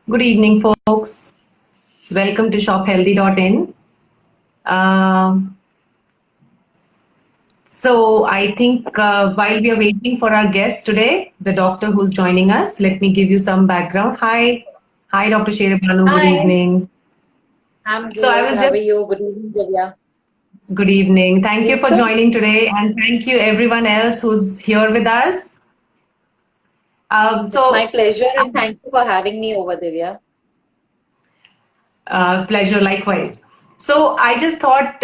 Good evening, folks. Welcome to shophealthy.in. Um, so, I think while we are waiting for our guest today, the doctor who's joining us, let me give you some background. Hi, Dr. Sherebanu. Good Hi, evening. I'm So, I good. was How are just you? Good evening, Divya. good evening. Thank you Yes, for sir. joining today, and thank you everyone else who's here with us. Um, It's my so, pleasure and thank you for having me over, Divya. Pleasure, likewise. So I just thought,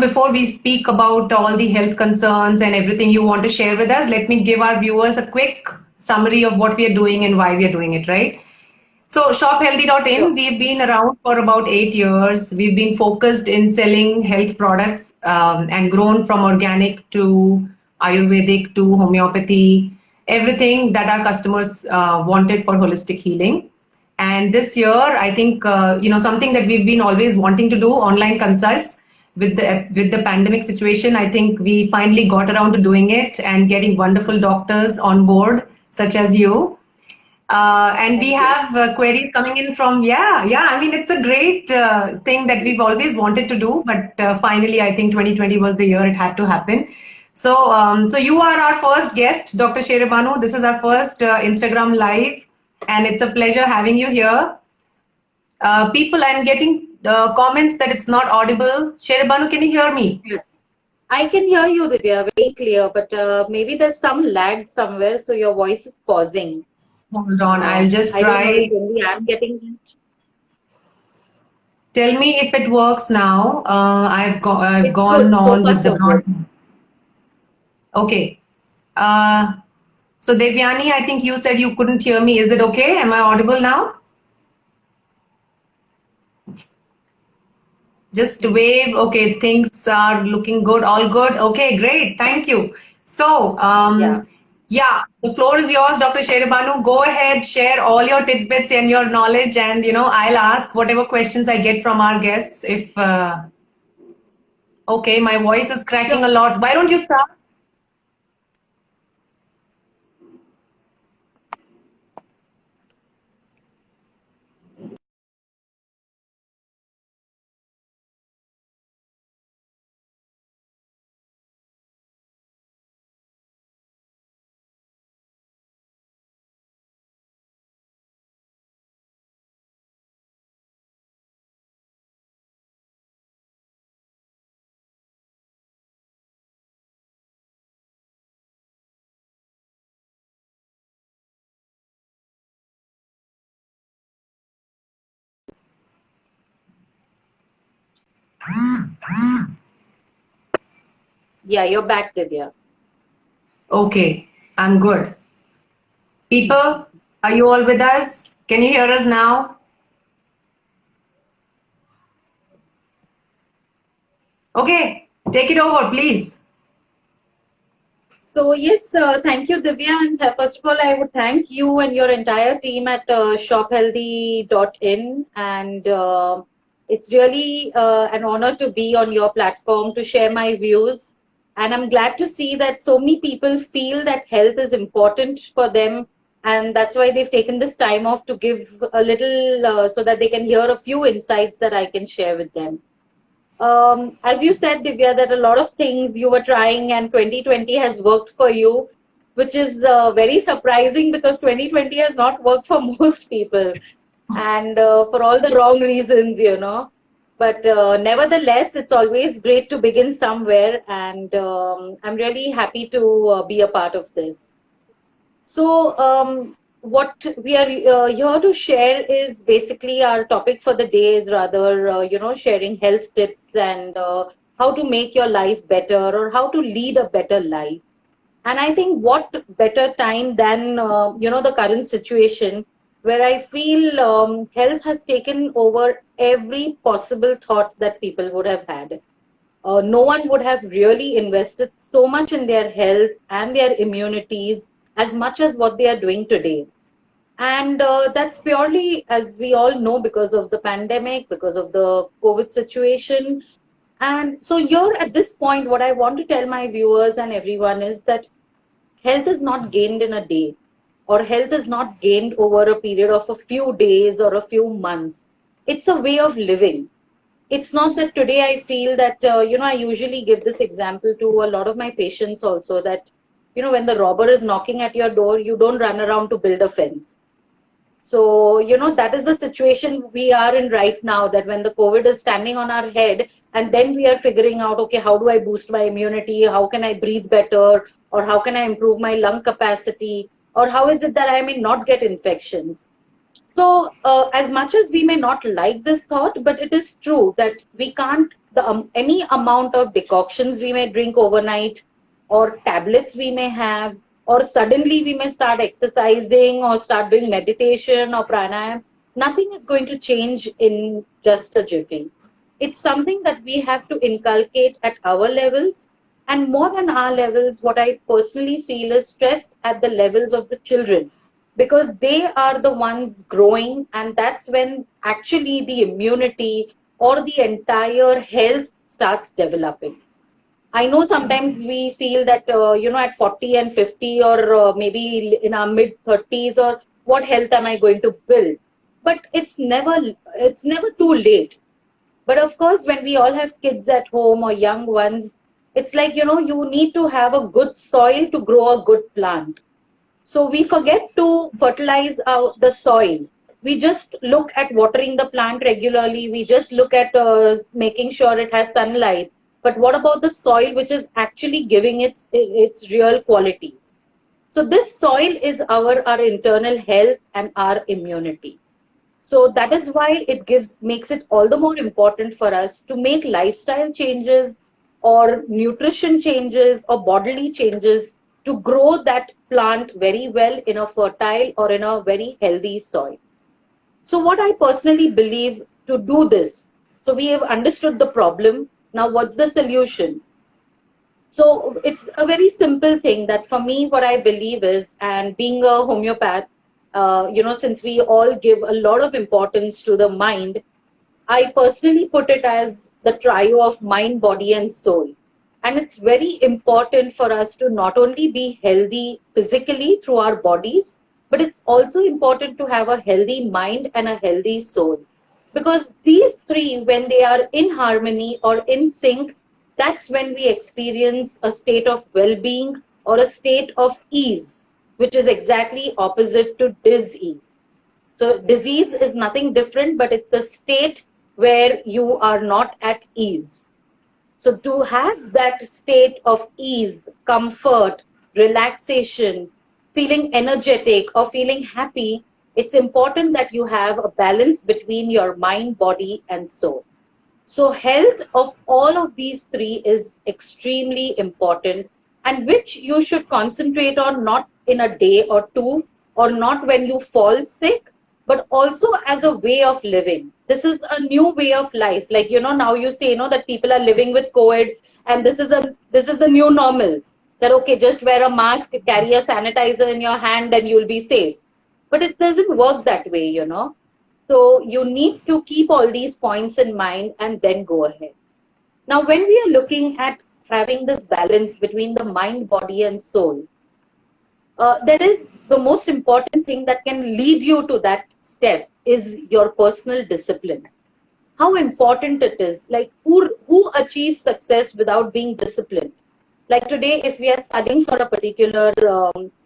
before we speak about all the health concerns and everything you want to share with us, let me give our viewers a quick summary of what we are doing and why we are doing it, right? So shophealthy.in, Sure. we've been around for about 8 years. We've been focused in selling health products and grown from organic to Ayurvedic to homeopathy, everything that our customers wanted for holistic healing. And this year, I think something that we've been always wanting to do, online consults. With the pandemic situation, I think we finally got around to doing it and getting wonderful doctors on board, such as you. And we Thank you. have queries coming in from, yeah. I mean, it's a great thing that we've always wanted to do, but finally, I think 2020 was the year it had to happen. So you are our first guest, Dr. Sherebanu. This is our first Instagram live, and it's a pleasure having you here. People, I'm getting comments that it's not audible. Sherebanu, can you hear me? Yes. I can hear you, Divya, very clear, but maybe there's some lag somewhere, so your voice is pausing. Hold on, I'll just I don't know if try. only I'm getting it. Tell me if it works now. I've It's gone good. So on far, with the so good. broad. Okay. Uh, so Devyani, I think you said you couldn't hear me. Is it okay? Am I audible now? Just wave. Okay, things are looking good. All good. Okay, great. Thank you. So, Yeah. yeah, the floor is yours, Dr. Sherebanu. Go ahead, share all your tidbits and your knowledge, and I'll ask whatever questions I get from our guests. If okay, my voice is cracking Sure. a lot. Why don't you start? Yeah, you're back, Divya. Okay, I'm good. People, are you all with us? Can you hear us now? Okay, take it over, please. So yes, thank you, Divya. And first of all, I would thank you and your entire team at shophealthy.in. And it's really an honor to be on your platform to share my views. And I'm glad to see that so many people feel that health is important for them. And that's why they've taken this time off to give a little so that they can hear a few insights that I can share with them. As you said, Divya, that a lot of things you were trying and 2020 has worked for you, which is very surprising because 2020 has not worked for most people and for all the wrong reasons. But nevertheless, it's always great to begin somewhere, and I'm really happy to be a part of this. So, what we are here to share is basically our topic for the day is rather, sharing health tips and how to make your life better or how to lead a better life. And I think what better time than, the current situation where I feel health has taken over every possible thought that people would have had. No one would have really invested so much in their health and their immunities as much as what they are doing today. And that's purely, as we all know, because of the pandemic, because of the COVID situation. And so, here at this point, what I want to tell my viewers and everyone is that health is not gained in a day or health is not gained over a period of a few days or a few months. It's a way of living. It's not that today I feel that, I usually give this example to a lot of my patients also, that, when the robber is knocking at your door, you don't run around to build a fence. So, that is the situation we are in right now, that when the COVID is standing on our head, and then we are figuring out, okay, how do I boost my immunity? How can I breathe better? Or how can I improve my lung capacity? Or how is it that I may not get infections? So, as much as we may not like this thought, but it is true that we can't, any amount of decoctions we may drink overnight, or tablets we may have, or suddenly we may start exercising or start doing meditation or pranayam, nothing is going to change in just a jiffy. It's something that we have to inculcate at our levels, and more than our levels, what I personally feel is stress at the levels of the children, because they are the ones growing, and that's when actually the immunity or the entire health starts developing. I know sometimes we feel that, at 40 and 50, or maybe in our mid 30s, or what health am I going to build? But it's never too late. But of course, when we all have kids at home or young ones, it's like, you need to have a good soil to grow a good plant. So we forget to fertilize the soil. We just look at watering the plant regularly. We just look at making sure it has sunlight. But what about the soil which is actually giving its real quality? So this soil is our internal health and our immunity. So that is why makes it all the more important for us to make lifestyle changes or nutrition changes or bodily changes to grow that plant very well in a fertile or in a very healthy soil. So what I personally believe to do this, so we have understood the problem. Now what's the solution? So it's a very simple thing that for me, what I believe is, and being a homeopath, since we all give a lot of importance to the mind, I personally put it as the trio of mind, body, and soul. And it's very important for us to not only be healthy physically through our bodies, but it's also important to have a healthy mind and a healthy soul. Because these three, when they are in harmony or in sync, that's when we experience a state of well-being or a state of ease, which is exactly opposite to dis-ease. So disease is nothing different, but it's a state where you are not at ease. So to have that state of ease, comfort, relaxation, feeling energetic or feeling happy, it's important that you have a balance between your mind, body, and soul. So health of all of these three is extremely important, and which you should concentrate on not in a day or two, or not when you fall sick, but also as a way of living. This is a new way of life. Like, now you say, that people are living with COVID, and this is the new normal. That, okay, just wear a mask, carry a sanitizer in your hand, and you'll be safe. But it doesn't work that way, So you need to keep all these points in mind and then go ahead. Now, when we are looking at having this balance between the mind, body, and soul, there is the most important thing that can lead you to that step is your personal discipline. How important it is. Like, who achieves success without being disciplined? Like today, if we are studying for a particular,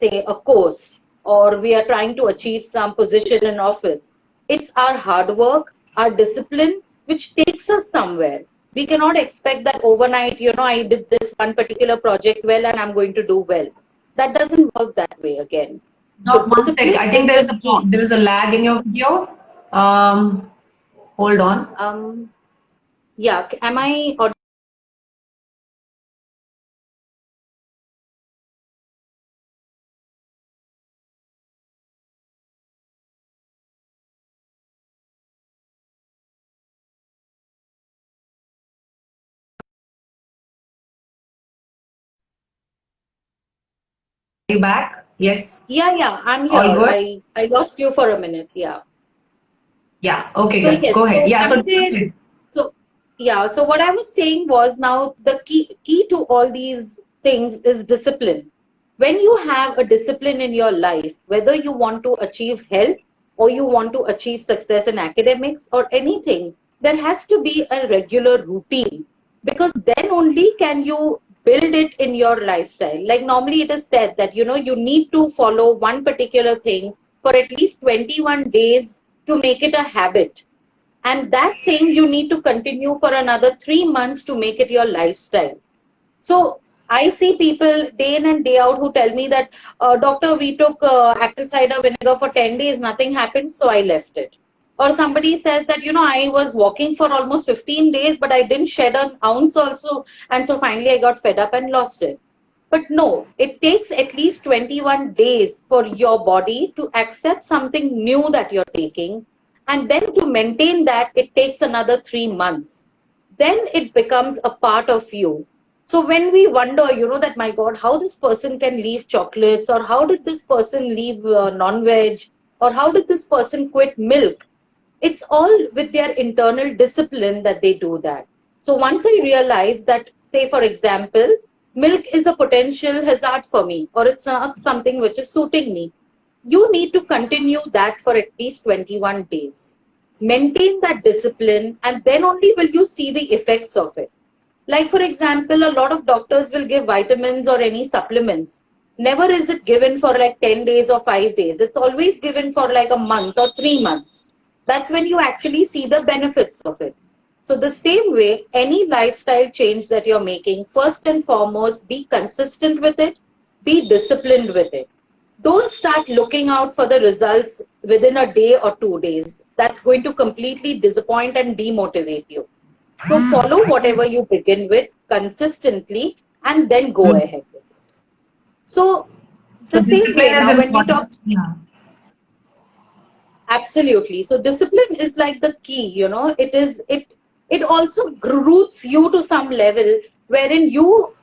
say, a course, or we are trying to achieve some position in office, it's our hard work, our discipline, which takes us somewhere. We cannot expect that overnight, I did this one particular project well and I'm going to do well. That doesn't work that way again. No, one sec. I think there is a lag in your video. Hold on. Yeah, am I audible? Are you back? Yes. Yeah, I'm All here. good? I lost you for a minute. Yeah. Yeah. Okay, So good. yes, Go ahead. so Yeah. I'm saying, so yeah, so what I was saying was, now the key to all these things is discipline. When you have a discipline in your life, whether you want to achieve health or you want to achieve success in academics or anything, there has to be a regular routine, because then only can you build it in your lifestyle. Like normally it is said that, you need to follow one particular thing for at least 21 days to make it a habit. And that thing you need to continue for another 3 months to make it your lifestyle. So I see people day in and day out who tell me that, doctor, we took apple cider vinegar for 10 days, nothing happened, so I left it. Or somebody says that, I was walking for almost 15 days, but I didn't shed an ounce also. And so finally I got fed up and lost it. But no, it takes at least 21 days for your body to accept something new that you're taking. And then to maintain that, it takes another 3 months. Then it becomes a part of you. So when we wonder, that my God, how this person can leave chocolates, or how did this person leave non-veg, or how did this person quit milk? It's all with their internal discipline that they do that. So once I realize that, say, for example, milk is a potential hazard for me, or it's not something which is suiting me, you need to continue that for at least 21 days. Maintain that discipline, and then only will you see the effects of it. Like, for example, a lot of doctors will give vitamins or any supplements. Never is it given for like 10 days or 5 days. It's always given for like a month or 3 months. That's when you actually see the benefits of it. So the same way, any lifestyle change that you're making, first and foremost, be consistent with it, be disciplined with it. Don't start looking out for the results within a day or 2 days. That's going to completely disappoint and demotivate you. So follow whatever you begin with consistently and then go ahead with it. So So the same way discipline is now when we talk, important. Yeah. absolutely. So discipline is like the key, it also roots you to some level wherein you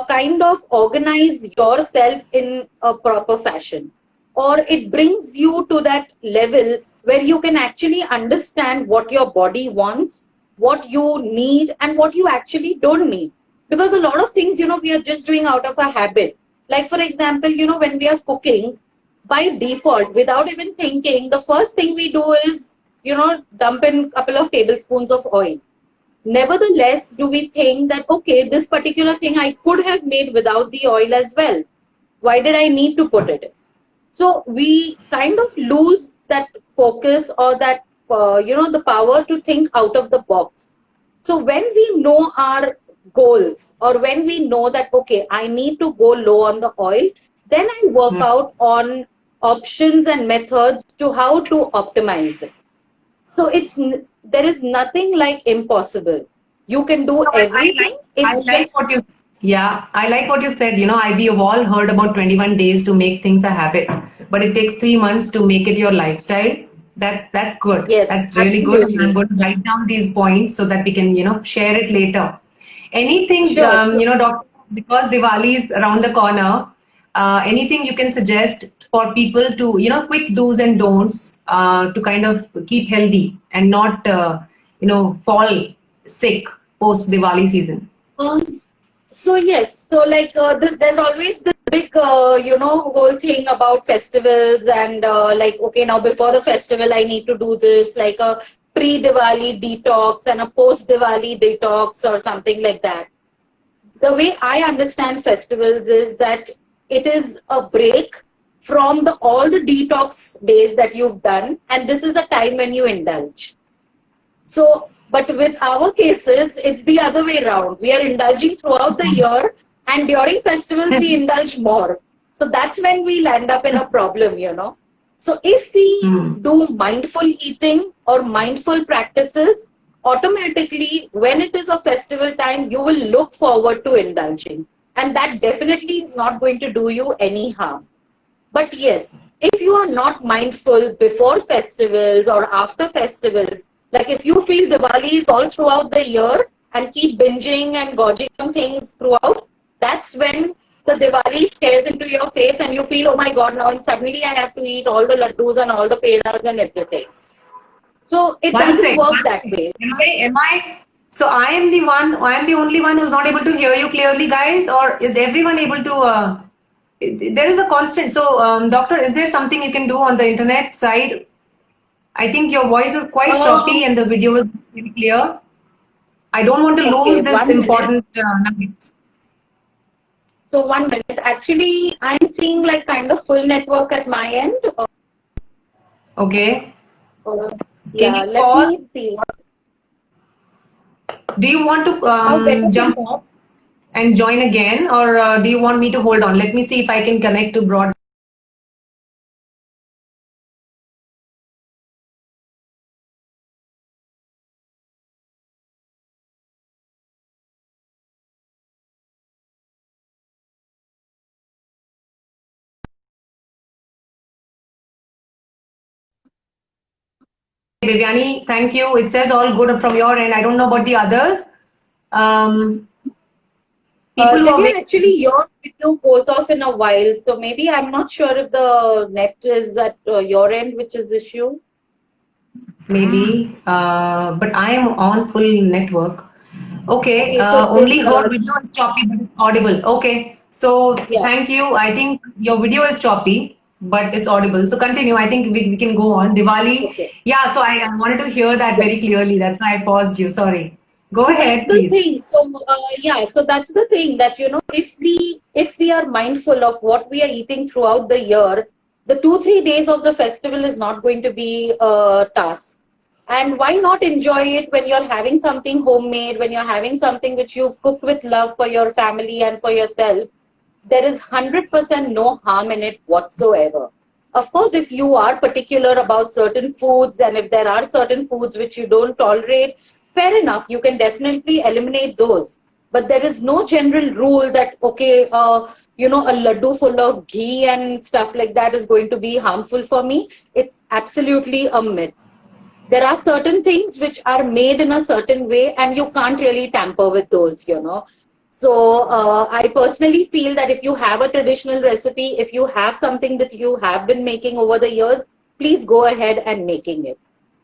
kind of organize yourself in a proper fashion, or it brings you to that level where you can actually understand what your body wants, what you need, and what you actually don't need. Because a lot of things, we are just doing out of a habit. Like, for example, when we are cooking, by default, without even thinking, the first thing we do is, dump in a couple of tablespoons of oil. Nevertheless, do we think that, okay, this particular thing I could have made without the oil as well? Why did I need to put it in? So we kind of lose that focus, or that, the power to think out of the box. So when we know our goals, or when we know that, okay, I need to go low on the oil, then I work out on options and methods to how to optimize it. So there is nothing like impossible. You can do So everything. I It's like just, what you, yeah, I like what you said. We have all heard about 21 days to make things a habit, but it takes 3 months to make it your lifestyle. That's good. yes, That's really good. And I'm absolutely. going to write down these points so that we can, share it later. Anything, Sure. So Doctor, because Diwali is around the corner, anything you can suggest for people to, quick do's and don'ts to kind of keep healthy and not, fall sick post Diwali season. Um, so yes, so like there's always this big, whole thing about festivals, and like, okay, now before the festival, I need to do this, like a pre-Diwali detox and a post-Diwali detox or something like that. The way I understand festivals is that it is a break from all the detox days that you've done, and this is a time when you indulge. So, but with our cases, it's the other way around. We are indulging throughout the year, and during festivals, we indulge more. So that's when we land up in a problem. So if we Hmm. do mindful eating or mindful practices, automatically, when it is a festival time, you will look forward to indulging. And that definitely is not going to do you any harm. But yes, if you are not mindful before festivals or after festivals, like if you feel Diwali is all throughout the year and keep binging and gorging on things throughout, that's when the Diwali stares into your face and you feel, oh my God, now suddenly I have to eat all the laddus and all the pedas and everything. So it One doesn't sec, work one that sec. way. So I am the only one who's not able to hear you clearly, guys, or is everyone able to? there is a constant. So, doctor, is there something you can do on the internet side? I think your voice is quite choppy Um, and the video is very clear. I don't want to lose okay, this 1 minute. important nugget. So 1 minute. Actually, I'm seeing like kind of full network at my end. Okay. Uh, Can yeah, you let pause? me see. Do you want to Now better than jump off and join again, or do you want me to hold on? Let me see if I can connect to broad. Devyani, thank you. It says all good from your end. I don't know about the others. Um, people who are Divya, actually, your video goes off in a while, so maybe I'm not sure if the net is at your end, which is issue. maybe, but I am on full network. Okay, Okay, so this, only her video is choppy, but it's audible. Okay, so yeah, thank you. I think your video is choppy, but it's audible. So continue. I think we can go on. Diwali. okay. Yeah, so I wanted to hear that Yeah. very clearly. That's why I paused you. Sorry. Go So that's ahead, the please. thing. So yeah, so that's the thing that if we are mindful of what we are eating throughout the year, the 2-3 days of the festival is not going to be a task. And why not enjoy it when you're having something homemade, when you're having something which you've cooked with love for your family and for yourself? There is 100% no harm in it whatsoever. Of course, if you are particular about certain foods and if there are certain foods which you don't tolerate, fair enough, you can definitely eliminate those. But there is no general rule that, okay, a laddu full of ghee and stuff like that is going to be harmful for me. It's absolutely a myth. There are certain things which are made in a certain way and you can't really tamper with those. So I personally feel that if you have a traditional recipe, if you have something that you have been making over the years, please go ahead and making it.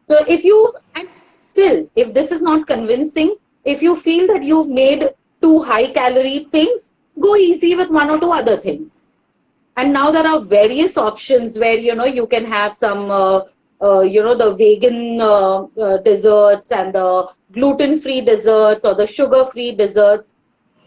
So if you, and still, if this is not convincing, if you feel that you've made too high calorie things, go easy with one or two other things. And now there are various options where you can have some the vegan desserts and the gluten free desserts or the sugar free desserts.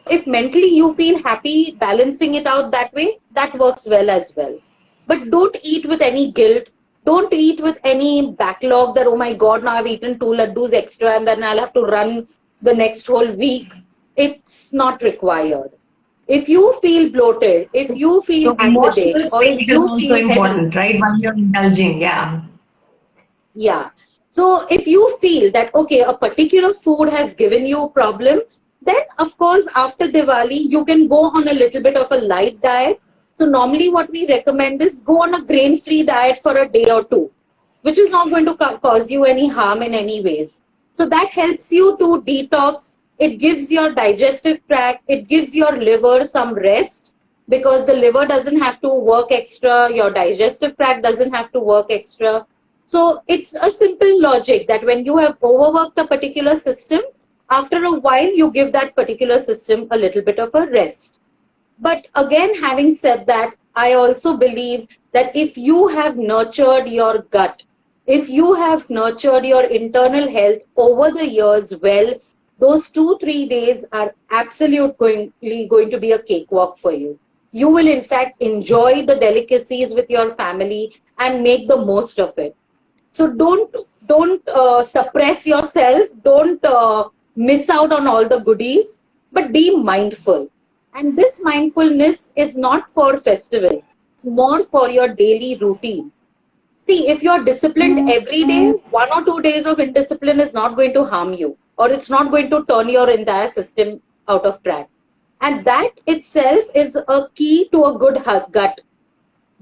If mentally you feel happy balancing it out that way, that works well as well. But don't eat with any guilt. Don't eat with any backlog that, oh my god, now I've eaten 2 laddus extra and then I'll have to run the next whole week. It's not required. If you feel bloated, if you feel So acidic, emotional or if state is you also feel heavy, important, right? While you're indulging, yeah. yeah. So if you feel that, okay, a particular food has given you a problem, then of course after Diwali, you can go on a little bit of a light diet. So normally what we recommend is go on a grain-free diet for a day or two, which is not going to cause you any harm in any ways. So that helps you to detox. It gives your digestive tract, it gives your liver some rest because the liver doesn't have to work extra, your digestive tract doesn't have to work extra. So it's a simple logic that when you have overworked a particular system, after a while you give that particular system a little bit of a rest. But again, having said that, I also believe that if you have nurtured your gut, if you have nurtured your internal health over the years well, those 2-3 days are absolutely going to be a cakewalk for you. You will, in fact, enjoy the delicacies with your family and make the most of it. So don't suppress yourself. Don't miss out on all the goodies, but be mindful. And this mindfulness is not for festivals. It's more for your daily routine. See, if you're disciplined every day, 1 or 2 days of indiscipline is not going to harm you, or it's not going to turn your entire system out of track. And that itself is a key to a good gut,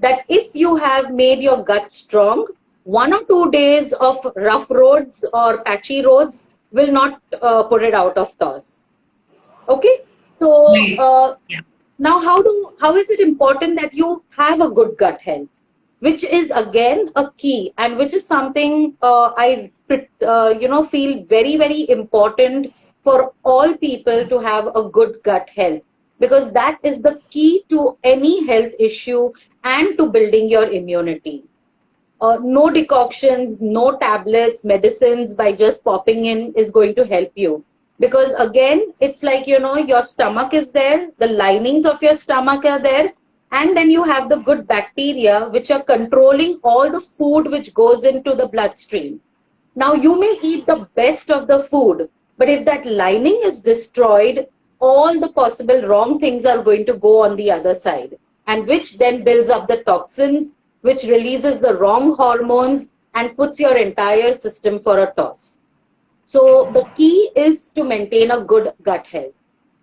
that if you have made your gut strong, 1 or 2 days of rough roads or patchy roads will not put it out of toss. Okay, so Right. Yeah. now how is it important that you have a good gut health, which is again a key and which is something I feel very very important for all people to have a good gut health. because that is the key to any health issue and to building your immunity. No decoctions, no tablets, medicines by just popping in is going to help you. Because again, it's like, your stomach is there, the linings of your stomach are there, and then you have the good bacteria which are controlling all the food which goes into the bloodstream. Now, you may eat the best of the food, but if that lining is destroyed, all the possible wrong things are going to go on the other side, and which then builds up the toxins, which releases the wrong hormones and puts your entire system for a toss. So the key is to maintain a good gut health.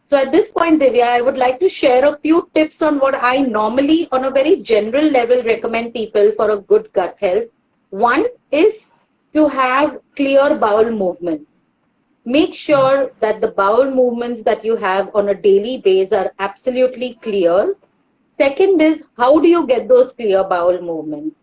So at this point, Divya, I would like to share a few tips on what I normally, on a very general level, recommend people for a good gut health. One is to have clear bowel movements. Make sure that the bowel movements that you have on a daily basis are absolutely clear. Second is, how do you get those clear bowel movements?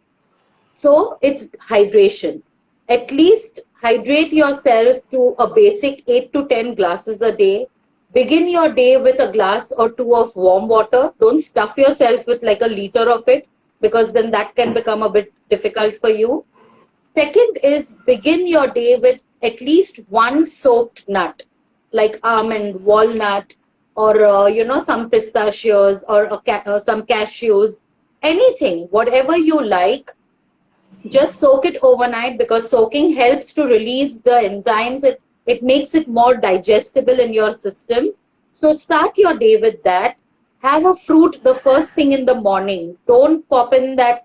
So it's hydration. At least hydrate yourself to a basic 8 to 10 glasses a day. Begin your day with a glass or two of warm water. Don't stuff yourself with like a liter of it, because then that can become a bit difficult for you. Second is, begin your day with at least one soaked nut, like almond, walnut, or some pistachios, or some cashews, anything, whatever you like. Just soak it overnight, because soaking helps to release the enzymes. It makes it more digestible in your system. So start your day with that. Have a fruit the first thing in the morning. Don't pop in that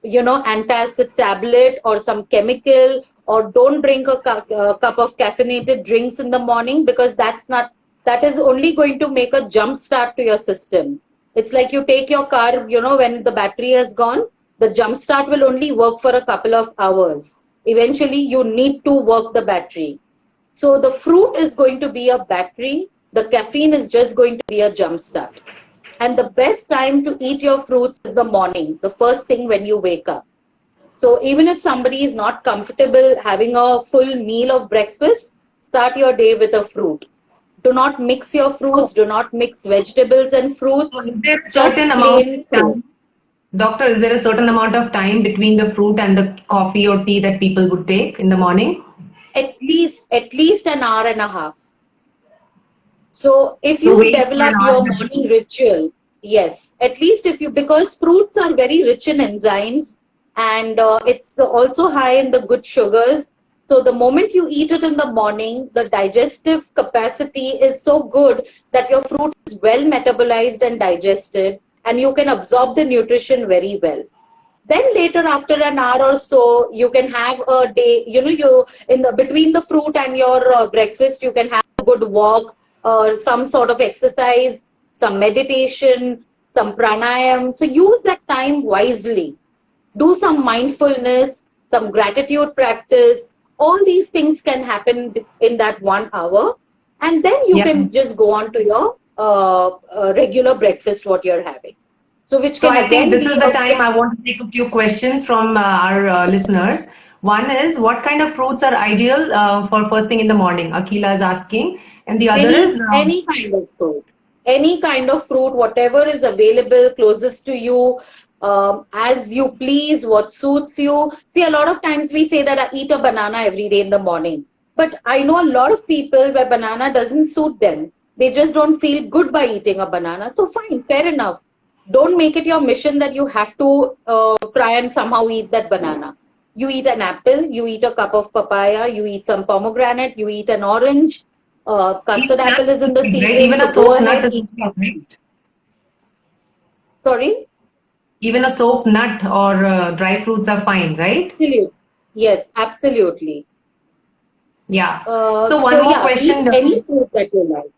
antacid tablet or some chemical, or don't drink a cup of caffeinated drinks in the morning, because that is only going to make a jump start to your system. It's like you take your car, when the battery has gone, the jump start will only work for a couple of hours. Eventually, you need to work the battery. So the fruit is going to be a battery. The caffeine is just going to be a jump start. And the best time to eat your fruits is the morning, the first thing when you wake up. So even if somebody is not comfortable having a full meal of breakfast, start your day with a fruit. Do not mix your fruits. Do not mix vegetables and fruits. So is there a certain amount of time, Doctor, is there a certain amount of time between the fruit and the coffee or tea that people would take in the morning? At least an hour and a half. So if you develop your morning ritual, yes, at least because fruits are very rich in enzymes, and it's also high in the good sugars. So the moment you eat it in the morning, the digestive capacity is so good that your fruit is well metabolized and digested, and you can absorb the nutrition very well. Then later, after an hour or so, you can have a day, between the fruit and your breakfast, you can have a good walk, or some sort of exercise, some meditation, some pranayam. So use that time wisely. Do some mindfulness, some gratitude practice. All these things can happen in that 1 hour. And then you can just go on to your regular breakfast, what you're having. So I think this is the time I want to take a few questions from our listeners. One is, what kind of fruits are ideal for first thing in the morning? Akila is asking. And the other is... Any kind of fruit. Any kind of fruit, whatever is available closest to you, as you please, what suits you. See, a lot of times we say that I eat a banana every day in the morning. But I know a lot of people where banana doesn't suit them. They just don't feel good by eating a banana. So fine, fair enough. Don't make it your mission that you have to try and somehow eat that banana. You eat an apple, you eat a cup of papaya, you eat some pomegranate, you eat an orange. Custard apple is in the season. Even a soaked nut is great. Sorry? Even a soaked nut or dry fruits are fine, right? Absolutely. Yes, absolutely. Yeah. So one more question. Any fruit that you like.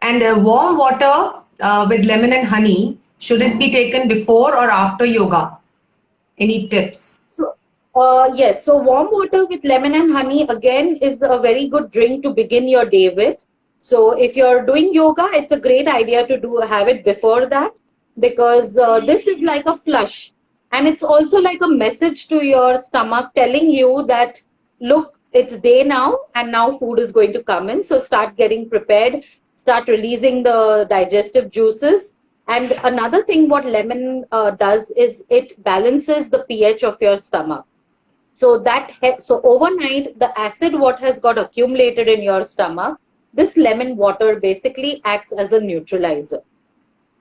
And warm water with lemon and honey, should it be taken before or after yoga? Any tips? Yes. So warm water with lemon and honey, again, is a very good drink to begin your day with. So if you're doing yoga, it's a great idea to have it before that, because this is like a flush. And it's also like a message to your stomach telling you that, look, it's day now, and now food is going to come in. So start getting prepared. start releasing the digestive juices. And another thing what lemon does is it balances the pH of your stomach. So so overnight, the acid what has got accumulated in your stomach, this lemon water basically acts as a neutralizer.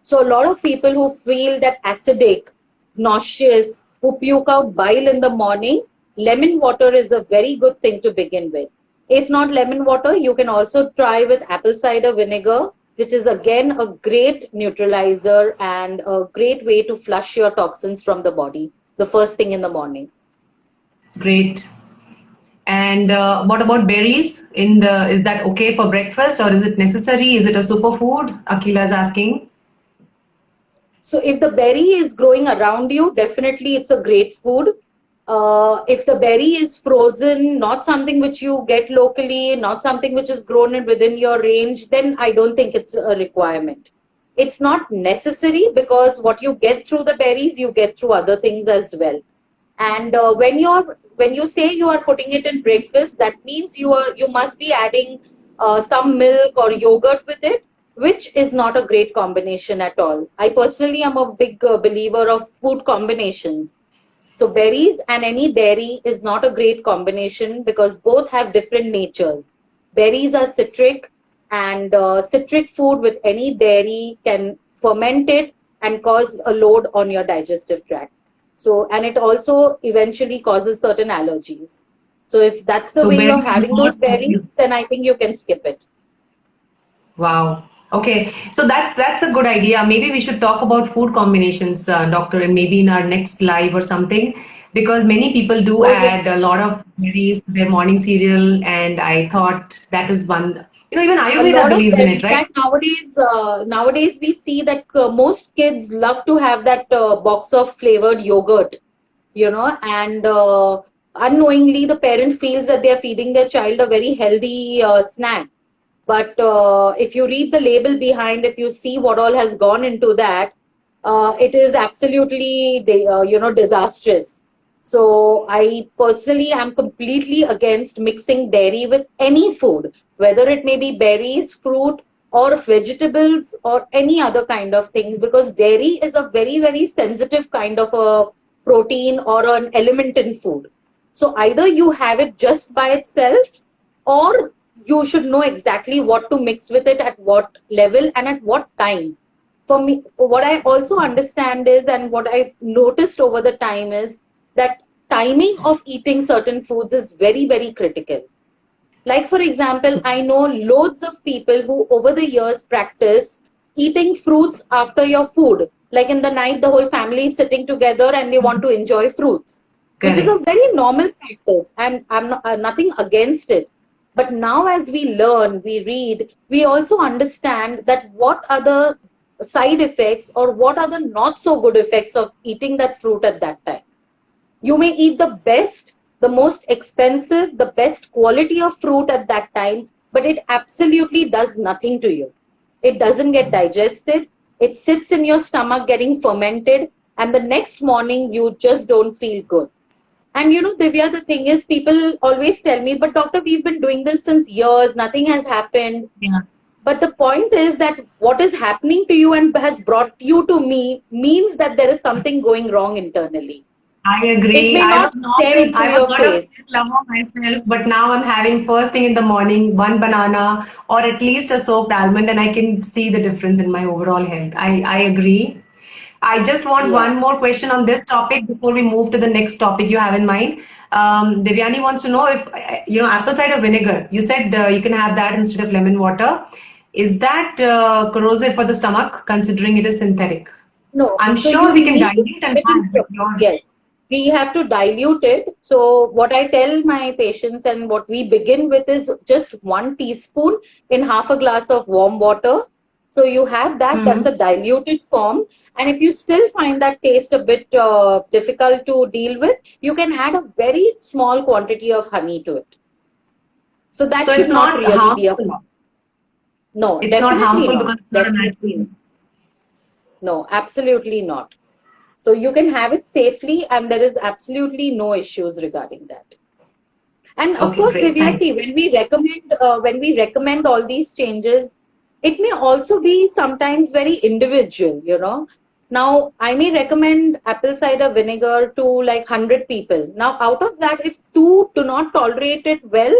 So a lot of people who feel that acidic, nauseous, who puke out bile in the morning, lemon water is a very good thing to begin with. If not lemon water, you can also try with apple cider vinegar, which is again a great neutralizer and a great way to flush your toxins from the body the first thing in the morning. Great. And what about berries? Is that okay for breakfast or is it necessary? Is it a superfood? Akila is asking. So if the berry is growing around you, definitely it's a great food. If the berry is frozen, not something which you get locally, not something which is grown within your range, then I don't think it's a requirement. It's not necessary because what you get through the berries, you get through other things as well. And when you say you are putting it in breakfast, that means you must be adding some milk or yogurt with it, which is not a great combination at all. I personally am a big believer of food combinations. So berries and any dairy is not a great combination because both have different natures. Berries are citric, and citric food with any dairy can ferment it and cause a load on your digestive tract. So, and it also eventually causes certain allergies. So if that's the way you're having those berries, then I think you can skip it. Wow. Okay, so that's a good idea. Maybe we should talk about food combinations, doctor, and maybe in our next live or something, because many people do add a lot of berries to their morning cereal, and I thought that is one. Even Ayurveda believes in it, right? In fact, nowadays we see that most kids love to have that box of flavored yogurt, and unknowingly the parent feels that they are feeding their child a very healthy snack. But if you read the label behind, if you see what all has gone into that, it is absolutely, disastrous. So I personally am completely against mixing dairy with any food, whether it may be berries, fruit, or vegetables, or any other kind of things, because dairy is a very, very sensitive kind of a protein or an element in food. So either you have it just by itself, or you should know exactly what to mix with it at what level and at what time. For me, what I also understand is, and what I've noticed over the time is, that timing of eating certain foods is very, very critical. Like, for example, I know loads of people who over the years practice eating fruits after your food. Like in the night, the whole family is sitting together and they want to enjoy fruits, which is a very normal practice, and I'm nothing against it. But now as we learn, we read, we also understand that what are the side effects or what are the not so good effects of eating that fruit at that time. You may eat the best, the most expensive, the best quality of fruit at that time, but it absolutely does nothing to you. It doesn't get digested. It sits in your stomach getting fermented, and the next morning you just don't feel good. And Divya, the thing is, people always tell me, but doctor, we've been doing this since years, nothing has happened. Yeah. But the point is that what is happening to you and has brought you to me means that there is something going wrong internally. I agree. It may not stare into your face. I was not a myself, but now I'm having first thing in the morning one banana or at least a soaked almond, and I can see the difference in my overall health. I agree. I just want one more question on this topic before we move to the next topic you have in mind. Devyani wants to know if, apple cider vinegar, you said you can have that instead of lemon water. Is that corrosive for the stomach, considering it is synthetic? No. I'm sure we can dilute and yes. We have to dilute it. So what I tell my patients and what we begin with is just 1 teaspoon in half a glass of warm water. So you have that, that's a diluted form. And if you still find that taste a bit difficult to deal with, you can add a very small quantity of honey to it. So that should not really be a problem. No, it's not harmful because it's not definitely. No, absolutely not. So you can have it safely, and there is absolutely no issues regarding that. And of course, Divya, see, when we recommend all these changes, it may also be sometimes very individual, you know. Now, I may recommend apple cider vinegar to like 100 people. Now, out of that, if two do not tolerate it well,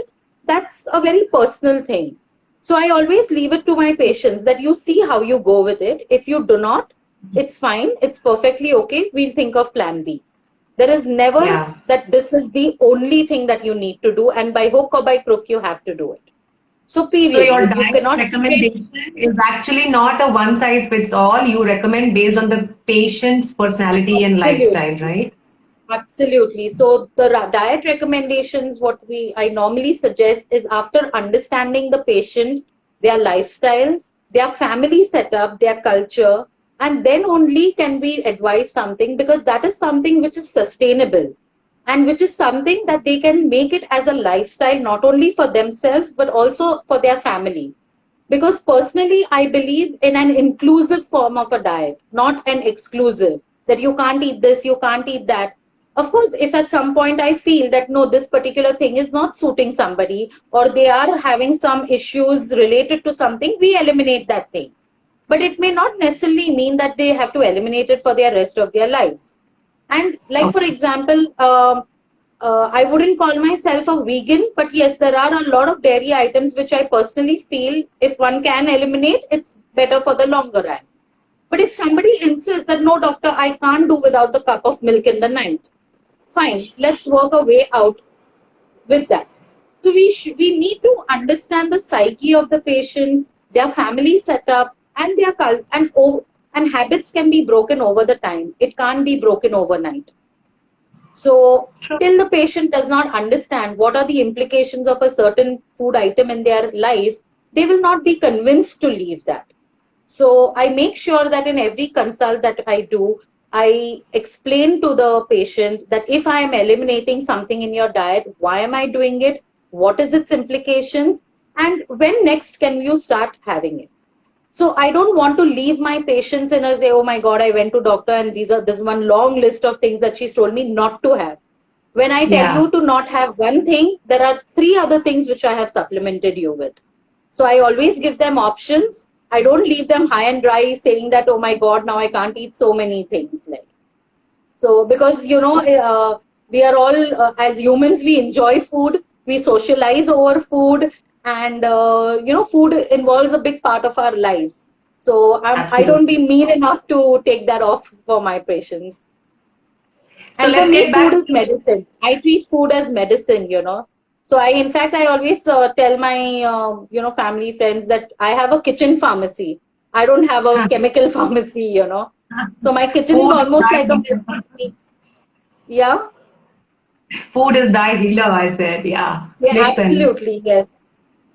that's a very personal thing. So I always leave it to my patients that you see how you go with it. If you do not, it's fine. It's perfectly okay. We'll think of plan B. There is never Yeah. that this is the only thing that you need to do, and by hook or by crook, you have to do it. So, So period. your If you diet cannot take, recommendation is actually not a one size fits all. You recommend based on the patient's personality and lifestyle, absolutely. right? Absolutely. So the diet recommendations, what I normally suggest is after understanding the patient, their lifestyle, their family setup, their culture, and then only can we advise something, because that is something which is sustainable and which is something that they can make it as a lifestyle, not only for themselves, but also for their family. Because personally, I believe in an inclusive form of a diet, not an exclusive, that you can't eat this, you can't eat that. Of course, if at some point I feel that no, this particular thing is not suiting somebody, or they are having some issues related to something, we eliminate that thing. But it may not necessarily mean that they have to eliminate it for the rest of their lives. And like, for Okay. example, I wouldn't call myself a vegan, but yes, there are a lot of dairy items which I personally feel if one can eliminate, it's better for the longer run. But if somebody insists that no, doctor, I can't do without the cup of milk in the night, fine, let's work a way out with that. So we need to understand the psyche of the patient, their family setup, and their and habits can be broken over the time. It can't be broken overnight. So Sure. till the patient does not understand what are the implications of a certain food item in their life, they will not be convinced to leave that. So I make sure that in every consult that I do, I explain to the patient that if I am eliminating something in your diet, why am I doing it? What is its implications? And when next can you start having it? So I don't want to leave my patients and say, oh my God, I went to doctor and this is one long list of things that she's told me not to have. When I tell Yeah. you to not have one thing, there are three other things which I have supplemented you with. So I always give them options. I don't leave them high and dry saying that, oh my God, now I can't eat so many things. Like, so because, we are all, as humans, we enjoy food, we socialize over food, and, food involves a big part of our lives. So I don't be Absolutely. mean enough to take that off for my patients. So And for let's me, get food back is to medicine. I treat food as medicine, So in fact, I always tell my, family friends that I have a kitchen pharmacy. I don't have a chemical pharmacy. So my kitchen is food is almost thy like a healer. mini. Yeah, Food is thy healer, I said. Yeah. yeah, Makes sense. absolutely, yes.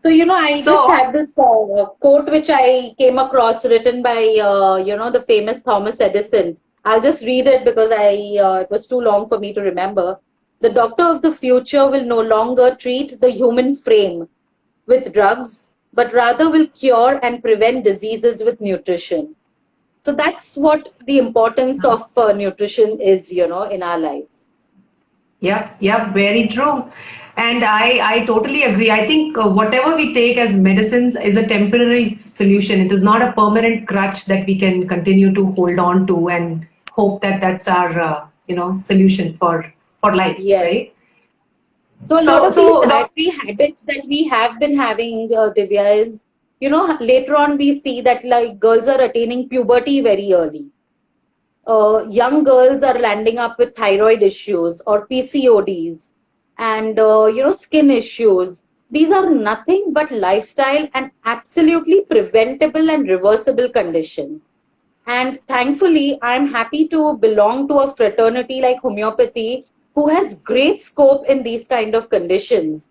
So I just So had this quote which I came across written by the famous Thomas Edison. I'll just read it because it was too long for me to remember. The doctor of the future will no longer treat the human frame with drugs, but rather will cure and prevent diseases with nutrition. So that's what the importance of nutrition is, in our lives. yep, yep, very true. And I totally agree. I think whatever we take as medicines is a temporary solution. It is not a permanent crutch that we can continue to hold on to and hope that that's our, solution for life, Yes. right? So a lot So, of these so doc, dietary habits that we have been having, Divya, is, later on we see that like girls are attaining puberty very early. Young girls are landing up with thyroid issues or PCODs and, skin issues. These are nothing but lifestyle and absolutely preventable and reversible conditions. And thankfully, I'm happy to belong to a fraternity like homeopathy who has great scope in these kind of conditions.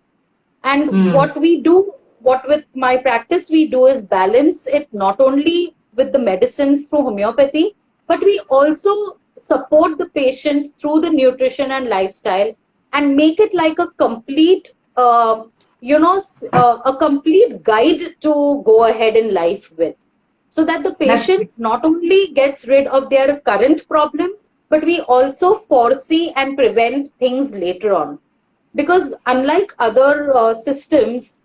And hmm, what with my practice we do is balance it not only with the medicines through homeopathy, but we also support the patient through the nutrition and lifestyle and make it like a complete, a complete guide to go ahead in life with, so that the that's patient not only gets rid of their current problem, but we also foresee and prevent things later on. Because unlike other systems,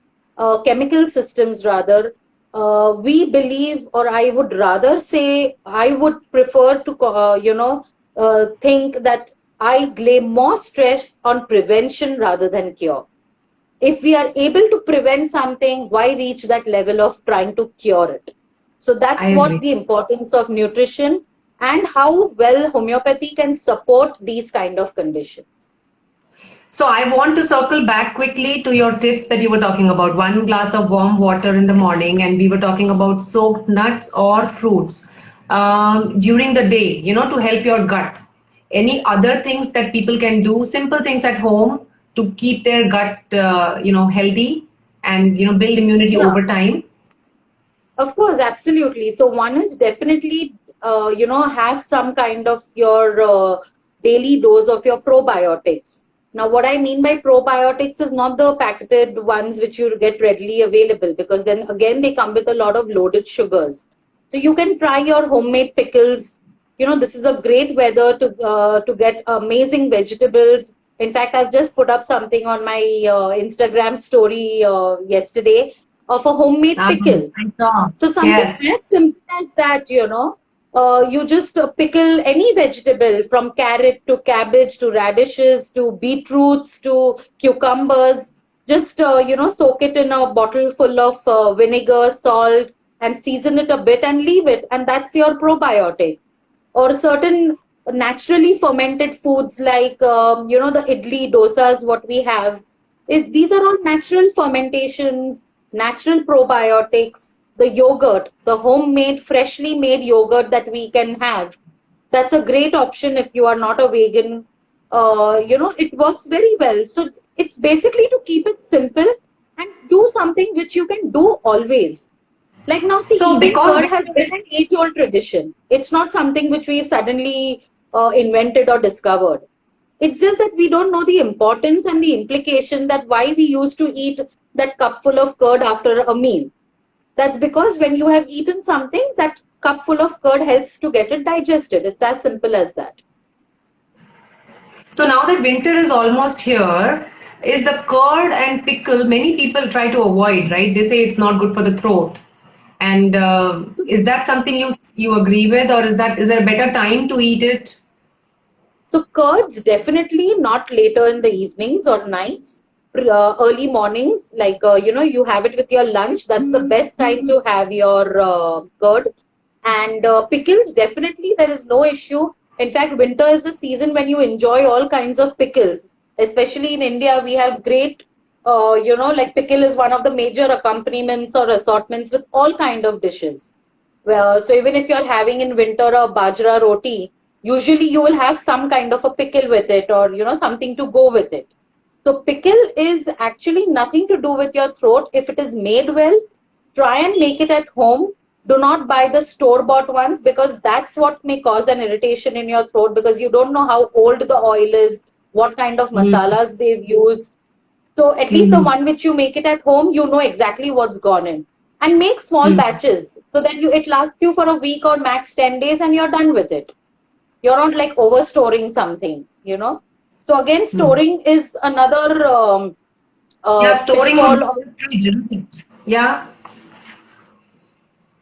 chemical systems rather, we believe, or I would rather say, I would prefer to, think that I lay more stress on prevention rather than cure. If we are able to prevent something, why reach that level of trying to cure it? So I that's what agree. the importance of nutrition and how well homeopathy can support these kind of conditions. So I want to circle back quickly to your tips that you were talking about. One glass of warm water in the morning, and we were talking about soaked nuts or fruits during the day, to help your gut. Any other things that people can do, simple things at home to keep their gut, healthy and, build immunity Yeah. over time? Of course, absolutely. So one is definitely, have some kind of your daily dose of your probiotics. Now, what I mean by probiotics is not the packaged ones which you get readily available, because then again they come with a lot of loaded sugars. So you can try your homemade pickles. This is a great weather to get amazing vegetables. In fact, I've just put up something on my Instagram story yesterday of a homemade pickle. I saw. So something Yes. as simple as that, you just pickle any vegetable from carrot to cabbage to radishes to beetroots to cucumbers. Just, soak it in a bottle full of vinegar, salt, and season it a bit and leave it. And that's your probiotic. Or certain naturally fermented foods like, the idli, dosas, what we have. These are all natural fermentations, natural probiotics, the yogurt, the homemade, freshly made yogurt that we can have. That's a great option if you are not a vegan. It works very well. So it's basically to keep it simple and do something which you can do always. Like now, see, So eating because curd winter has been an is age-old tradition. It's not something which we've suddenly invented or discovered. It's just that we don't know the importance and the implication that why we used to eat that cup full of curd after a meal. That's because when you have eaten something, that cup full of curd helps to get it digested. It's as simple as that. So now that winter is almost here, is the curd and pickle many people try to avoid, right? They say it's not good for the throat. And is that something you agree with, or is there a better time to eat it? So curds definitely not later in the evenings or nights, early mornings. Like you have it with your lunch. That's the best time to have your curd. And pickles definitely there is no issue. In fact, winter is the season when you enjoy all kinds of pickles. Especially in India, we have great, like pickle is one of the major accompaniments or assortments with all kind of dishes. Well, so even if you're having in winter a bajra roti, usually you will have some kind of a pickle with it, or something to go with it. So pickle is actually nothing to do with your throat. If it is made well, try and make it at home. Do not buy the store bought ones, because that's what may cause an irritation in your throat, because you don't know how old the oil is, what kind of masalas they've used. So at least the Mm-hmm. one which you make it at home, you know exactly what's gone in. And make small batches so that it lasts you for a week or max 10 days and you're done with it. You're not like over storing something. So again, storing is another Yeah, storing would be pitfall. in the fridge, isn't it? Yeah.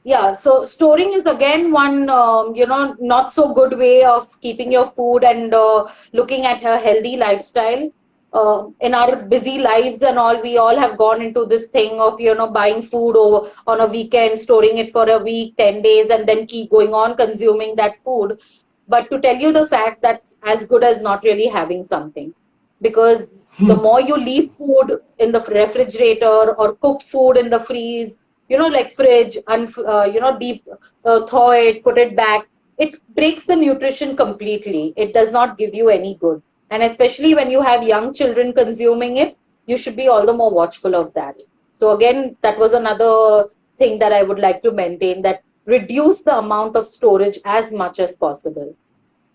Yeah, so storing is again one, not so good way of keeping your food and looking at a healthy lifestyle. In our busy lives and all, we all have gone into this thing of, buying food on a weekend, storing it for a week, 10 days, and then keep going on consuming that food. But to tell you the fact, that's as good as not really having something. Because the more you leave food in the refrigerator or cooked food in the freeze, like fridge, and deep thaw it, put it back, it breaks the nutrition completely. It does not give you any good. And especially when you have young children consuming it, you should be all the more watchful of that. So again, that was another thing that I would like to maintain, that reduce the amount of storage as much as possible.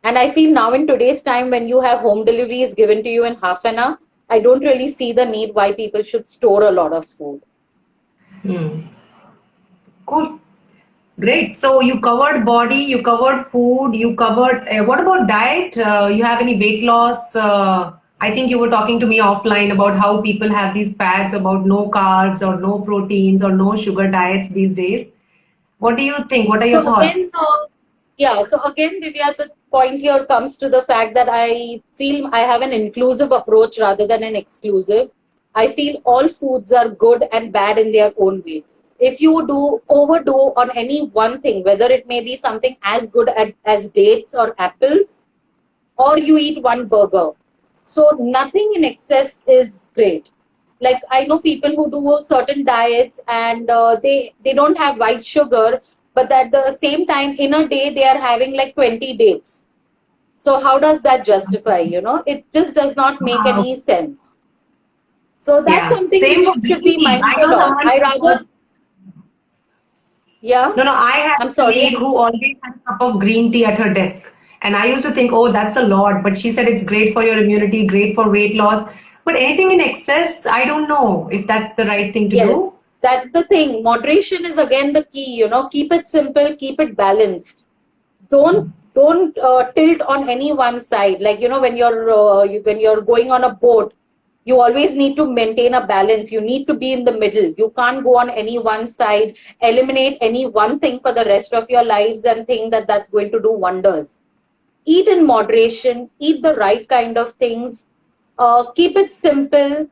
And I feel now in today's time, when you have home deliveries given to you in half an hour, I don't really see the need why people should store a lot of food. Cool. Great. So you covered body, you covered food, you covered. What about diet? You have any weight loss I think you were talking to me offline about how people have these fads about no carbs or no proteins or no sugar diets these days. What do you think? What are your So again, thoughts? yeah. So again, Divya, the point here comes to the fact that I feel I have an inclusive approach rather than an exclusive. I feel all foods are good and bad in their own way. If you do overdo on any one thing, whether it may be something as good as dates or apples, or you eat one burger. So nothing in excess is great. Like I know people who do certain diets and they don't have white sugar, but at the same time in a day they are having like 20 dates. So how does that justify? It just does not make Wow. any sense. So that's Yeah. something Same which for you should green be tea. I mindful know of. someone. I rather, yeah. No, I have I'm a colleague sorry. who always has a cup of green tea at her desk. And I used to think, oh, that's a lot. But she said it's great for your immunity, great for weight loss. But anything in excess, I don't know if that's the right thing to do. Yes, that's the thing. Moderation is again the key. Keep it simple, keep it balanced. Don't tilt on any one side. Like when you're going on a boat, you always need to maintain a balance. You need to be in the middle. You can't go on any one side, eliminate any one thing for the rest of your lives and think that that's going to do wonders. Eat in moderation, eat the right kind of things, keep it simple,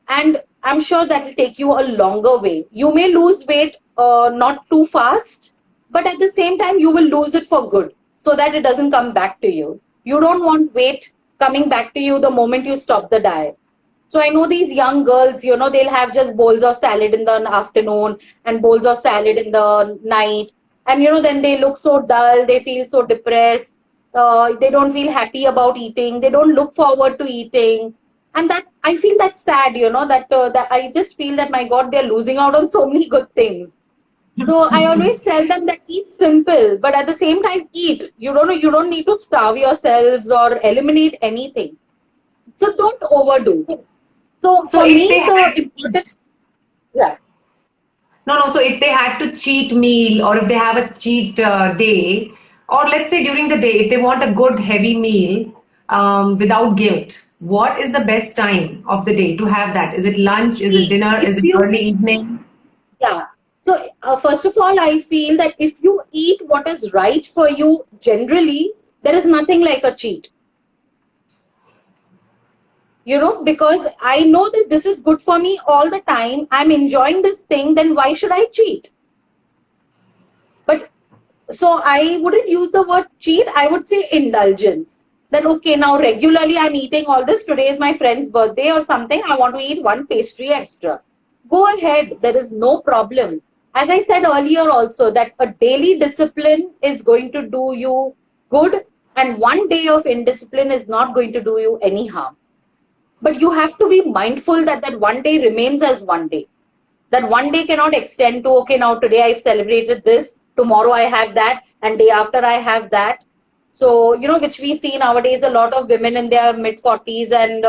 and I'm sure that will take you a longer way. You may lose weight not too fast, but at the same time, you will lose it for good so that it doesn't come back to you. You don't want weight coming back to you the moment you stop the diet. So I know these young girls, they'll have just bowls of salad in the afternoon and bowls of salad in the night. And, then they look so dull, they feel so depressed, they don't feel happy about eating, they don't look forward to eating. And that, I feel that's sad, that I just feel that, my God, they're losing out on so many good things. So I always tell them that eat simple, but at the same time eat. You don't need to starve yourselves or eliminate anything. So don't overdo. So So for if they me, the had, important, yeah, no, so if they had to cheat meal or if they have a cheat day, or let's say during the day, if they want a good heavy meal without guilt, what is the best time of the day to have that? Is it lunch? Is it see, dinner? if Is it you, early evening? yeah. So first of all, I feel that if you eat what is right for you, generally, there is nothing like a cheat. Because I know that this is good for me all the time. I'm enjoying this thing, then why should I cheat? But so I wouldn't use the word cheat, I would say indulgence. That okay, now regularly I'm eating all this. Today is my friend's birthday or something. I want to eat one pastry extra. Go ahead, there is no problem. As I said earlier, also, that a daily discipline is going to do you good, and one day of indiscipline is not going to do you any harm. But you have to be mindful that that one day remains as one day. That one day cannot extend to, okay, now today I've celebrated this, tomorrow I have that, and day after I have that. So, which we see nowadays, a lot of women in their mid 40s and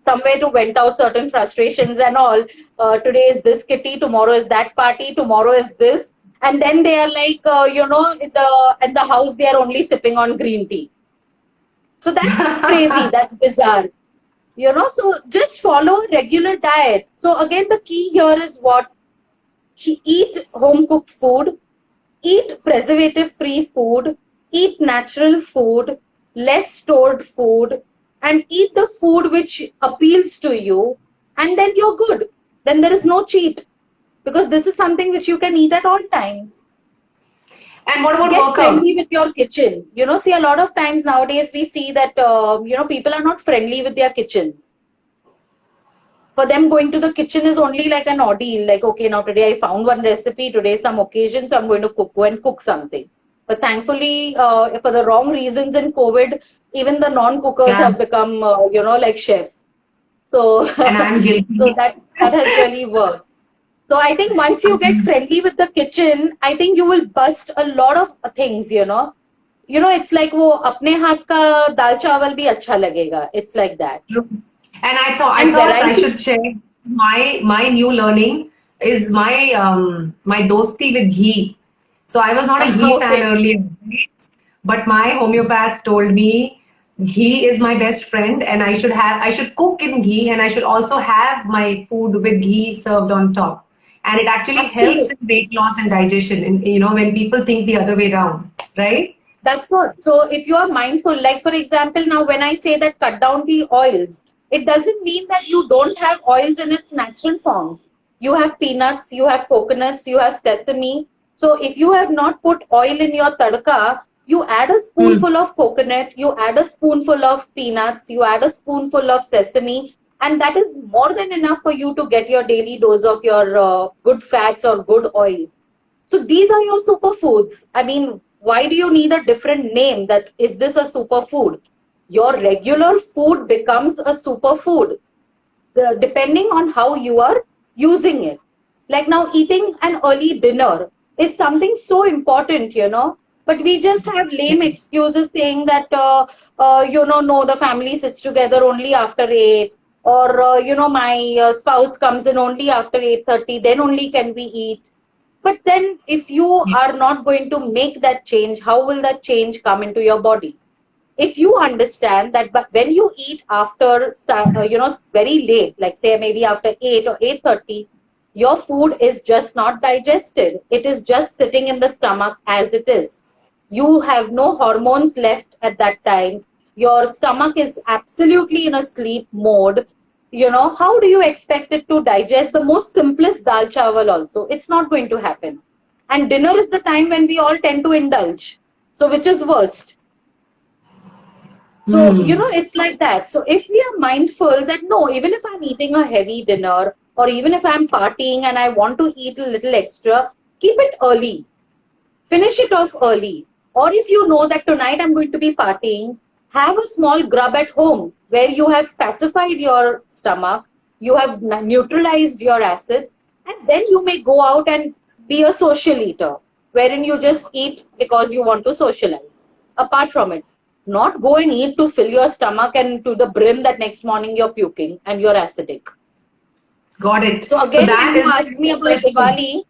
somewhere to vent out certain frustrations and all. Today is this kitty, tomorrow is that party, tomorrow is this. And then they are like, in the house, they are only sipping on green tea. So that's crazy. That's bizarre. So just follow a regular diet. So again, the key here is what? Eat home cooked food, eat preservative free food, eat natural food, less stored food, and eat the food which appeals to you, and then you're good. Then there is no cheat, because this is something which you can eat at all times. And what about Get workout? friendly with your kitchen. See, a lot of times nowadays we see that, people are not friendly with their kitchens. For them, going to the kitchen is only like an ordeal. Like, okay, now today I found one recipe, today some occasion, so I'm going to go and cook something. But thankfully, for the wrong reasons in COVID, even the non-cookers Yeah, have become, like chefs. So, and I'm so guilty. that has really worked. So I think once you get friendly with the kitchen, I think you will bust a lot of things. It's like वो अपने हाथ का दाल चावल भी अच्छा लगेगा. It's like that. And I And thought I variety. should share my new learning is my dosti with ghee. So I was not a ghee fan Okay. earlier, right? But my homeopath told me ghee is my best friend, and I should cook in ghee, and I should also have my food with ghee served on top. And it actually helps Absolutely. in weight loss and digestion, and when people think the other way around, right? That's what. So if you are mindful, like for example, now when I say that cut down the oils, it doesn't mean that you don't have oils in its natural forms. You have peanuts, you have coconuts, you have sesame. So if you have not put oil in your tadka, you add a Hmm. spoonful of coconut, you add a spoonful of peanuts, you add a spoonful of sesame, and that is more than enough for you to get your daily dose of your good fats or good oils. So these are your superfoods. I mean, why do you need a different name? That is this a superfood? Your regular food becomes a superfood depending on how you are using it. Like now, eating an early dinner is something so important, but we just have lame excuses saying that, no, the family sits together only after 8, or, my spouse comes in only after 8:30, then only can we eat. But then, if you are not going to make that change, how will that change come into your body? If you understand that, but when you eat after, very late, like say maybe after 8 or 8:30, your food is just not digested. It is just sitting in the stomach as it is. You have no hormones left at that time. Your stomach is absolutely in a sleep mode. How do you expect it to digest the most simplest dal chawal also? It's not going to happen. And dinner is the time when we all tend to indulge. So which is worst? So, Hmm. it's like that. So, if we are mindful that no, even if I'm eating a heavy dinner, or even if I'm partying and I want to eat a little extra, keep it early, finish it off early. Or if you know that tonight I'm going to be partying, have a small grub at home where you have pacified your stomach, you have neutralized your acids, and then you may go out and be a social eater, wherein you just eat because you want to socialize. Apart from it, not go and eat to fill your stomach and to the brim that next morning you're puking and you're acidic. Got it. So So again, when that you is my ask me next about question. Diwali,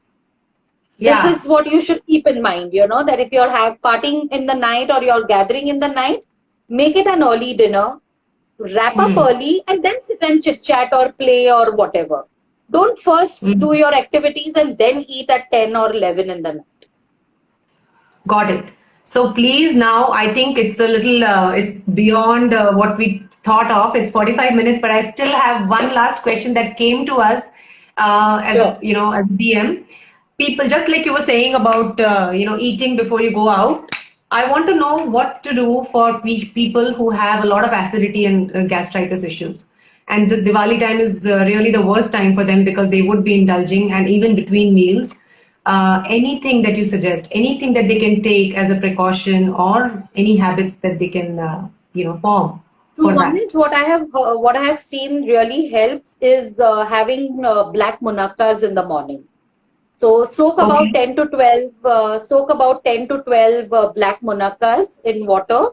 this Yeah. is what you should keep in mind, that if you're partying in the night or you're gathering in the night, make it an early dinner, wrap up Hmm. early, and then sit and chit chat or play or whatever. Don't first Hmm. do your activities and then eat at 10 or 11 in the night. Got it. So please now, I think it's a little, it's beyond what we thought of. It's 45 minutes, but I still have one last question that came to us as a, Sure. as DM. People, just like you were saying about, eating before you go out. I want to know what to do for people who have a lot of acidity and gastritis issues. And this Diwali time is really the worst time for them because they would be indulging, and even between meals. Anything that you suggest, anything that they can take as a precaution, or any habits that they can, form So for one that. is what I have seen really helps is having black munakkas in the morning. So Okay. soak about 10 to 12 black munakkas in water.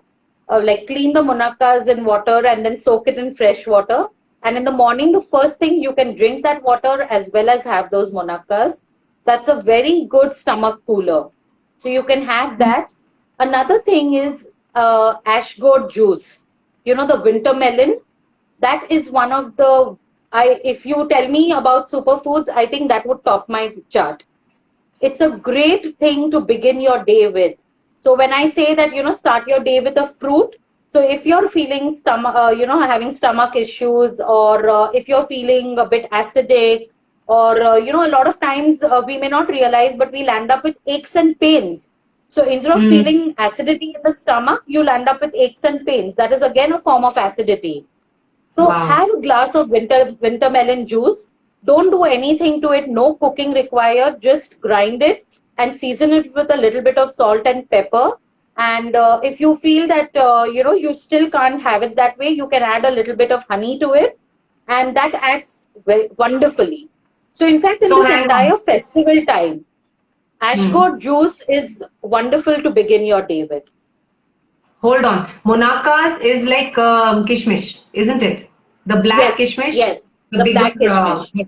Like clean the munakkas in water and then soak it in fresh water. And in the morning, the first thing you can drink that water as well as have those munakkas. That's a very good stomach cooler. So you can have that. Another thing is ash gourd juice. The winter melon. That is one of the if you tell me about superfoods, I think that would top my chart. It's a great thing to begin your day with. So when I say that, start your day with a fruit. So if you're feeling having stomach issues, or if you're feeling a bit acidic, or, a lot of times we may not realize, but we'll end up with aches and pains. So instead of Mm. feeling acidity in the stomach, you'll end up with aches and pains. That is again a form of acidity. So Wow. have a glass of winter melon juice. Don't do anything to it. No cooking required. Just grind it and season it with a little bit of salt and pepper. And if you feel that you still can't have it that way, you can add a little bit of honey to it, and that adds wonderfully. So in fact, in So this hang on. entire festival time, Hmm. ashgourd juice is wonderful to begin your day with. Hold on. Monakas is like kishmish, isn't it? The black Yes, kishmish, yes, the the bigger. black kishmish,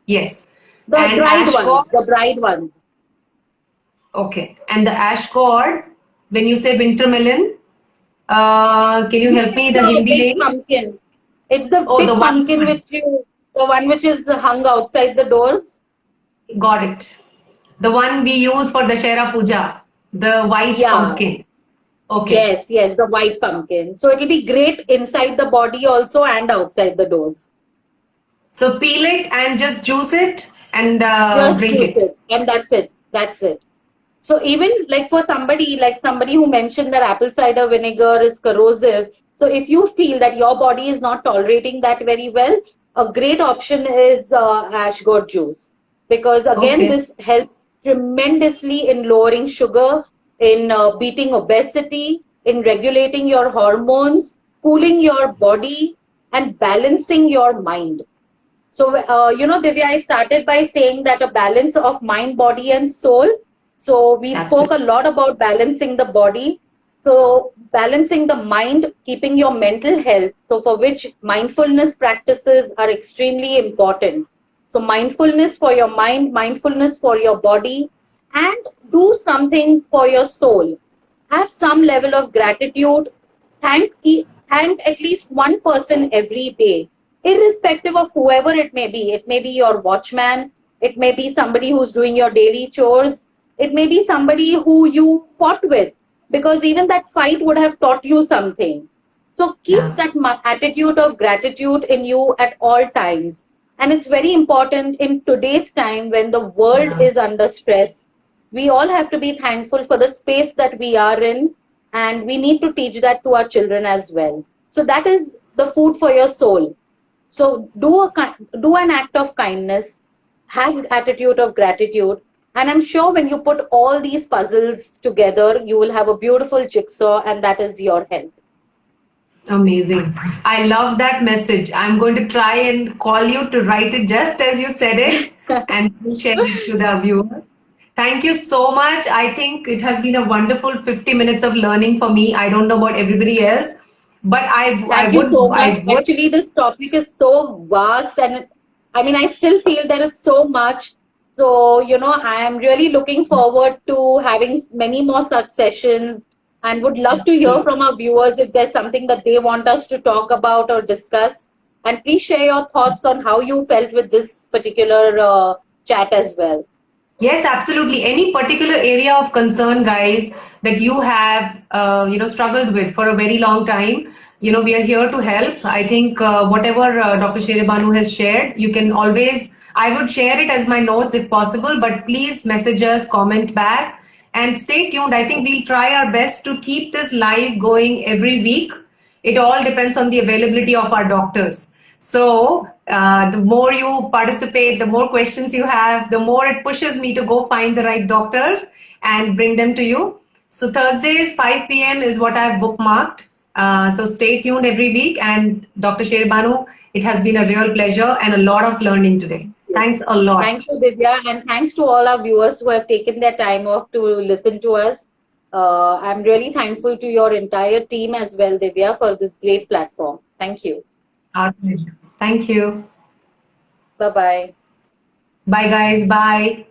Yes. the And dried ash gourd. ones, the dried ones. Okay. And the ash gourd, when you say winter melon. Can you help me? It's The the Hindi big name? pumpkin. It's the Oh, the big one. pumpkin the one which is hung outside the doors. Got it. The one we use for the Shera Puja, the white Yeah. pumpkin. Okay. Yes, yes, the white pumpkin. So it'll be great inside the body also and outside the doors. So peel it and just juice it and Just drink juice it. it, and that's it. That's it. So even like for somebody, like somebody who mentioned that apple cider vinegar is corrosive. So if you feel that your body is not tolerating that very well, a great option is ash gourd juice, because again Okay. this helps tremendously in lowering sugar, in beating obesity, in regulating your hormones, cooling your body, and balancing your mind. So, Divya, I started by saying that a balance of mind, body, and soul. So, we spoke a Absolutely. lot about balancing the body. So, balancing the mind, keeping your mental health. So, for which mindfulness practices are extremely important. So, mindfulness for your mind, mindfulness for your body, and do something for your soul. Have some level of gratitude. Thank at least one person every day, irrespective of whoever it may be. It may be your watchman, it may be somebody who's doing your daily chores, it may be somebody who you fought with, because even that fight would have taught you something. So keep Yeah. that attitude of gratitude in you at all times. And it's very important in today's time when the world Yeah. is under stress. We all have to be thankful for the space that we are in, and we need to teach that to our children as well. So that is the food for your soul. So do an act of kindness, have attitude of gratitude, and I'm sure when you put all these puzzles together, you will have a beautiful jigsaw, and that is your health. Amazing. I love that message. I'm going to try and call you to write it just as you said it and share it to the viewers. Thank you so much. I think it has been a wonderful 50 minutes of learning for me. I don't know about everybody else, but Thank you so much. I would. Actually, this topic is so vast, and I mean, I still feel there is so much. So, I am really looking forward to having many more such sessions, and would love to hear Absolutely. from our viewers if there's something that they want us to talk about or discuss. And please share your thoughts on how you felt with this particular chat as well. Yes, absolutely. Any particular area of concern, guys, that you have, struggled with for a very long time, we are here to help. I think whatever Dr. Sherebanu has shared, you can always, I would share it as my notes if possible, but please message us, comment back, and stay tuned. I think we'll try our best to keep this live going every week. It all depends on the availability of our doctors. So the more you participate, the more questions you have, the more it pushes me to go find the right doctors and bring them to you. So Thursdays, 5 p.m. is what I've bookmarked. So stay tuned every week. And Dr. Sherbanu, it has been a real pleasure and a lot of learning today. Thanks a Thank lot. you, Divya, and thanks to all our viewers who have taken their time off to listen to us. I'm really thankful to your entire team as well, Divya, for this great platform. Thank you. Our pleasure. Thank you. Bye bye. Bye, guys. Bye.